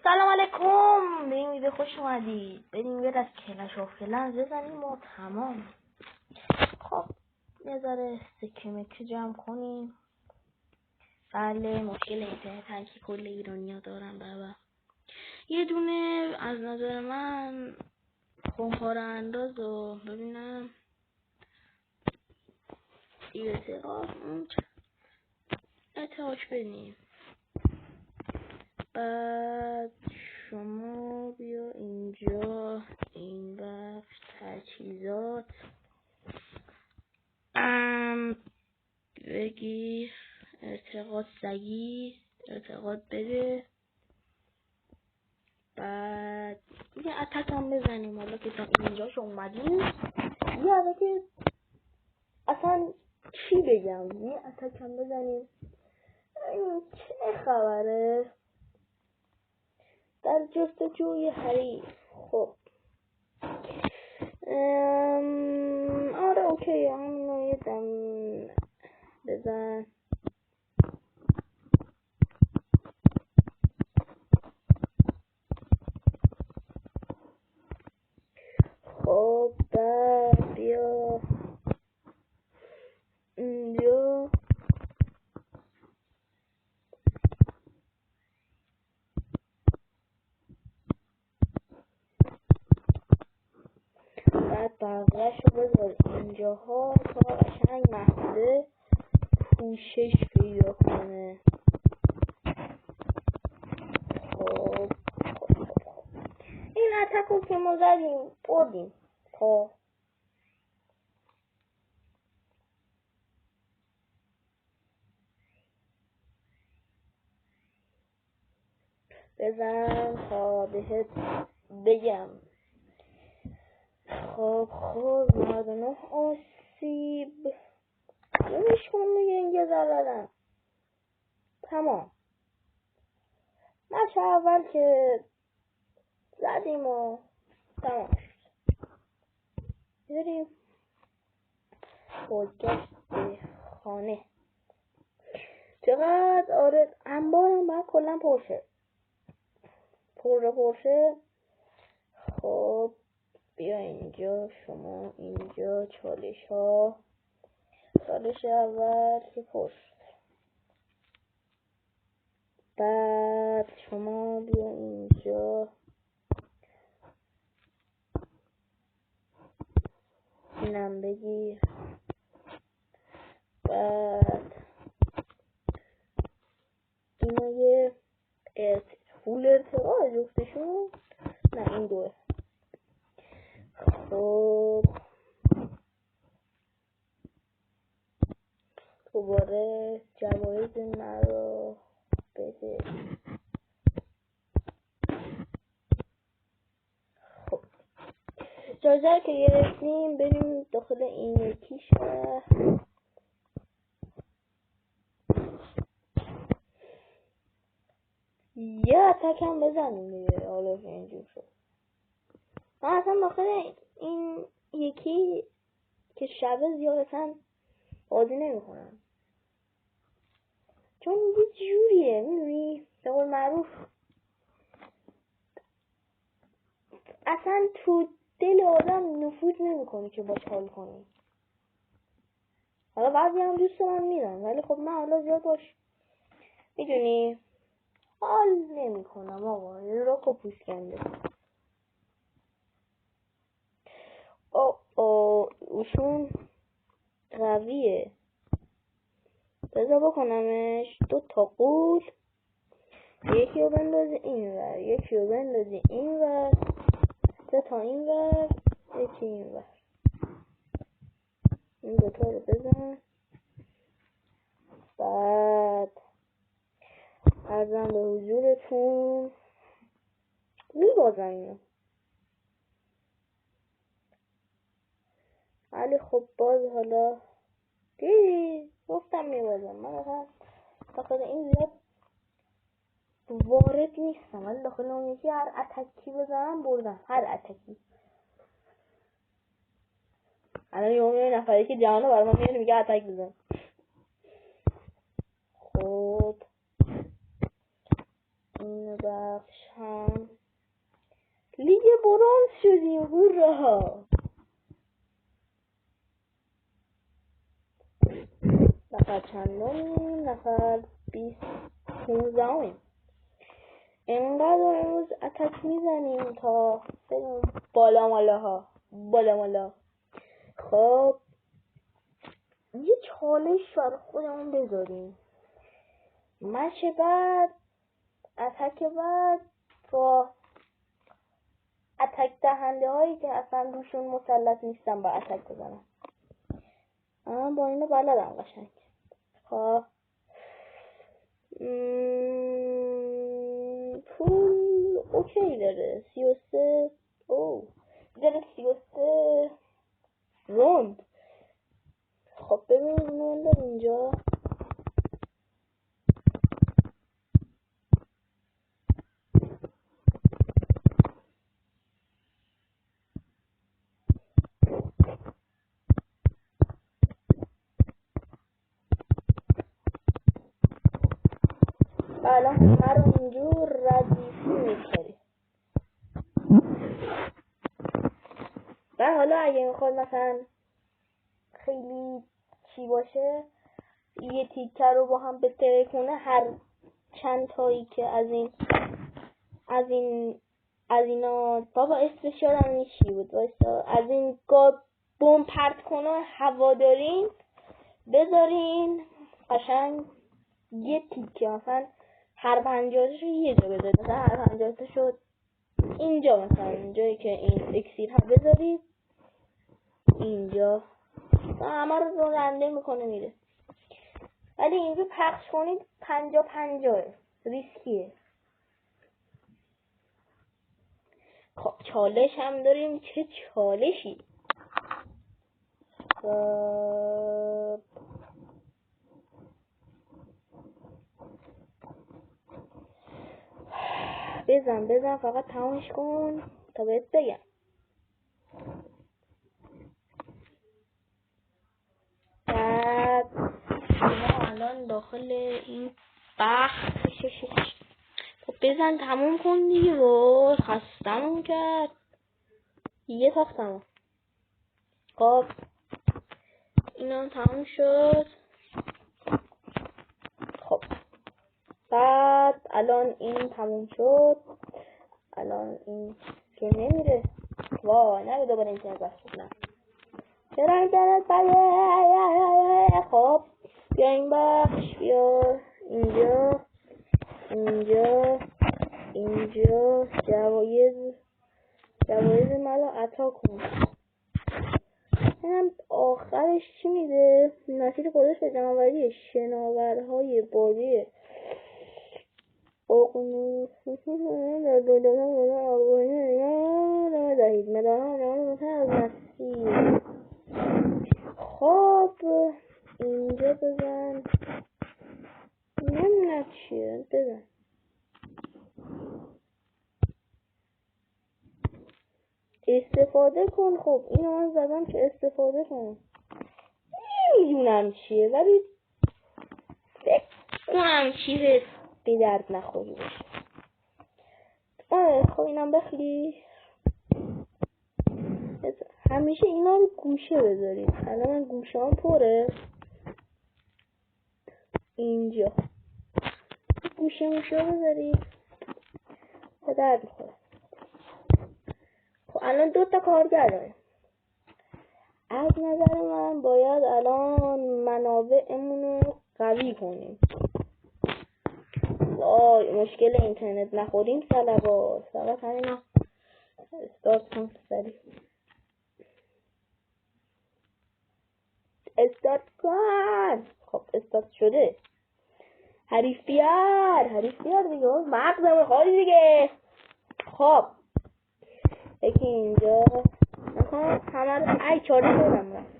سلام علیکم، به این ویدیو خوش اومدید. بریم یه از کلش آف کلنز بزنیم و تمام. خب یه ذره سکه مکه جمع کنیم. بله مشکل اینترنت هم که کل ایرانیا دارن. بابا یه دونه از نظر من خونخوار انداز رو ببینم ارتقاش بدیم. بعد شما بیا اینجا این وقت تجهیزات بگی ارتقاط سگی ارتقاط بده. بعد یه اتک هم بزنیم. حالا که تا اینجاش اومدیم یه که اصلا چی بگم، یه اتک هم بزنیم. این چه خبره در جستجوی حریف. خب آره اوکی، همینو یه دم بزن. خب بعد بیا اینجا بعد بقیه‌اش رو بذار اینجاها تا قشنگ محدوده پوشش پیدا کنه. خب این اتک رو که ما زدیم بردیم. خب بزن تا بهت بگم. خب 99 آسیب نمیش کن دیگه، اینگه زدن تمام. مچه اول که زدیم و تمام شد. بریم بازگشت به خانه. چقدر آره انبارم باید کلا پرشه. خب بیا اینجا، شما اینجا چالش اول که پشت. بعد شما بیا اینجا اینم بگیر. بعد اینا یه فول ارتقا جفتشون، نه این دوه. خب دوباره جوایز مرا بده. خب جایزه که گرفتیم بریم داخل این یکی شهر. یه اتک هم بزنیم دیگه. حالا که اینجور شد من اصلا داخل این یکی که شبه زیاد اصلا بازی نمی کنم، چون یه جوریه میدونی به قول معروف اصلا تو دل آدم نفوذ نمی کنی که باش حال کنی. حالا بعضی هم دوست من میرن ولی خب من حالا زیاد باش میدونی حال نمی کنم. آقا یه راکو پوست کنده. اوشون قویه. بذار بکنمش 2 تا قول. یکی رو بندازی این ور، یکی رو بندازی این ور، 3 تا این ور، یکی این ور. این 2 تا رو بزن. بعد عرضم به حضورتون میبازم اینو، ولی خب باز حالا دیدی گفتم میبازم. من اصلا داخل این زیاد وارد نیستم، ولی داخل اون یکی هر اتکی بزنم بردم. هر اتکی. الان یه نفری که جهانو برای من میگه اتک بزن. خب اینو بخش هم لیگ برنز شدیم. هورا! نفر چندمیم؟ نفر 15. اینقدر امروز اتک میزنیم تا بریم بالا مالا. خب یه چالش برای خودمون بذاریم. مچ بعد، اتک بعد با اتک دهنده هایی که اصلا روشون مسلط نیستن با اتک بزنم. با اینو بلدم قشنگ. خب پول اوکی داره 33. داره 33 روند. خب ببینیم اینو داره اینجا. الان همه رو اینجور ردیفی میکنی. و حالا اگه میخواد مثلا خیلی چی باشه، یه تیکه رو با هم بترکونه، هر چند تایی که از اینا بابا اسمش یادم نیست چی بود، وایسا، از این بمب پرت کنه هوادارین بذارین قشنگ یه تیکه، مثلا هر 50 تاشو یه جا بذارید، مثلا هر 50 تاشو اینجا، مثلا اینجایی که این اکسیر ها بذارید اینجا و همه رو رنده میکنه میره. ولی اینجا پخش کنید 50-50 ریسکیه. خب چالش هم داریم. چه چالشی؟ بزن فقط تمامش کن تا بهت بگم. بعد ما الان داخل این بخش. خب بزن تموم کن دیگه. رو خستمون کرد یه تاختمون. خب اینا تموم شد. خب بعد الان این تموم شد. الان این که نمیره. وای نگه دوباره اینترنت بحث کنم. چرا اینترنت بده؟ خب بیا این بخش، بیا اینجا جوایز ملا عطا کن. اینم آخرش چی میده؟ نصیر خودش به جمعوری شناورهای بازی اقنوس در دولت آقایی دهید مداران از نصیر. خب اینجا بزن، نمیدونم چیه، بزن استفاده کن. خب اینو من زدم که استفاده کنم. نمیدونم چیه ولی فکر کنم چیز به درد نخوری باشه. خب اینم بخلی. همیشه اینا رو گوشه بذارید. الان من گوشه هم پره. اینجا گوشه بذارید به درد میخوره. خب الان 2 تا کارگر داره. از نظر من باید الان منابعمون رو قوی کنیم. مشکل اینترنت نخوریم سلبا. فقط همینا استارت کن سریع. استارت کن. خب استارت شده. حریف بیار دیگه. مغزمو خالی دیگه. خب یکی اینجا نکن. همه رو ای چاله شدم رفت.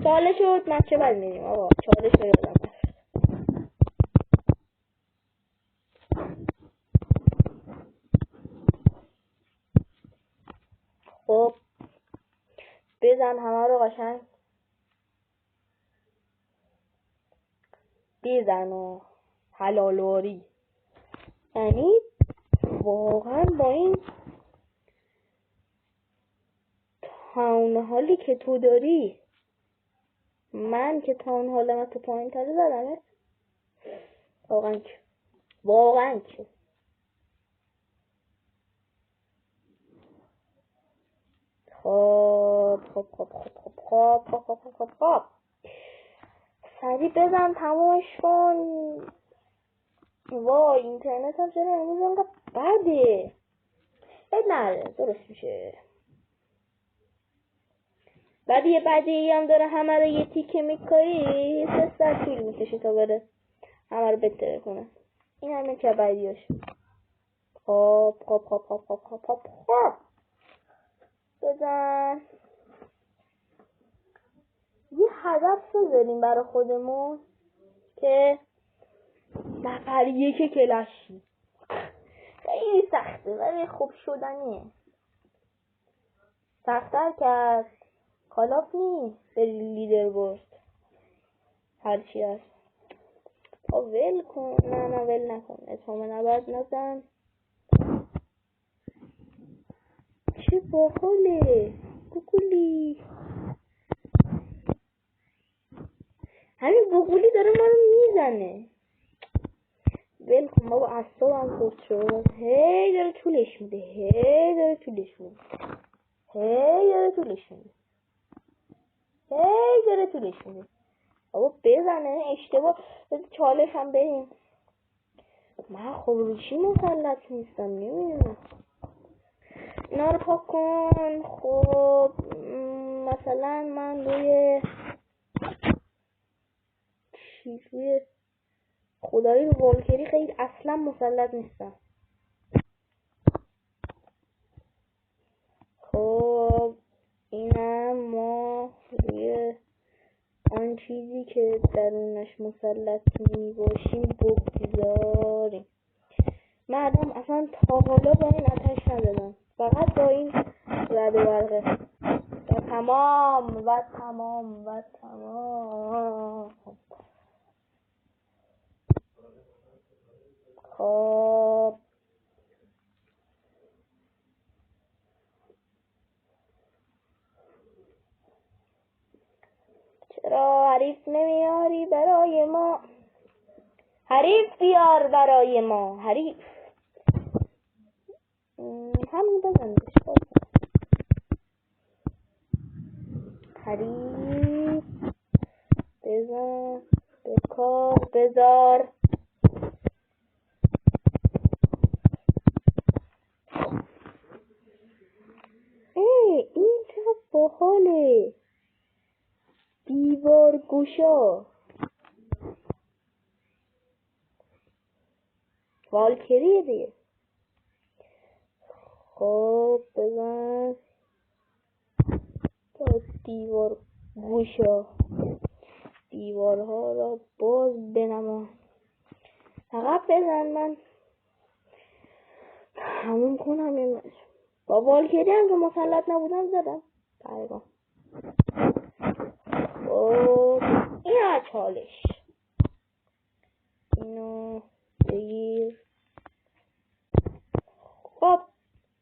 چاله شد مچه بل میریم آقا. چاله شد یادم رفت. خب بزن همه رو قشنگ بزن و حلالواری. یعنی واقعا با این تاون که تو داری، من که تاون حالم تو پایین تره زدمه. واقعا که خب سریع بزن تمامش کن. وای اینترنت هم چرا امروز انقدر بده. نره درست میشه. بعد یه بدی هم داره، همه رو یه تیکه میکاری 3 ساعت طول میکشه تا بره همه رو بهتر کنه. این همه که بدیاش. خب بزن. یه هدف بذاریم برای خودمون که نفر 1 کلاشی. خیلی سخته ولی خوب شدنیه. سخت‌تر که از کالاف نیست بری لیدر بورد هرچی هست. ول کن. نه ول نکن. اتمام نبرد نزن. چه باحاله گوگلی. همین گوگلی داره ما رو میزنه. ول کن بابا. اعصابم خورد شد. هی داره طولش میده. بابا بزنه اشتباه. چالش هم بریم. من خب روشی مسلط نیستم نمیدونم. اینا رو پاک کن. خب مثلا من روی خدایی رو والکری خیلی اصلا مسلط نیستم. خب اینم ما روی آن چیزی که درونش مسلط می باشیم بگذاریم. مردم اصلا تا حالا با این آتش ندادم، فقط با این رد و برقه. و تمام. خب چرا حریف نمیاری برای ما؟ حریف بیار برای ما. حریف همون بزنش. حریف بزن به کار بذار. این چقدر باحاله. دیوار گشا. والکریه دیگه. خب بزن تا دیوار گشا. دیوارها را باز بنما. عقب بزن. من همون کنم این با والکری هم که مسلط نبودم زدم تقریبا. خب این چالش. اینو بگیر. خب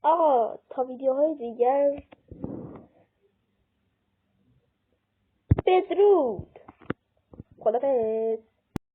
آقا تا ویدیوهای دیگر بدرود. خدافظ.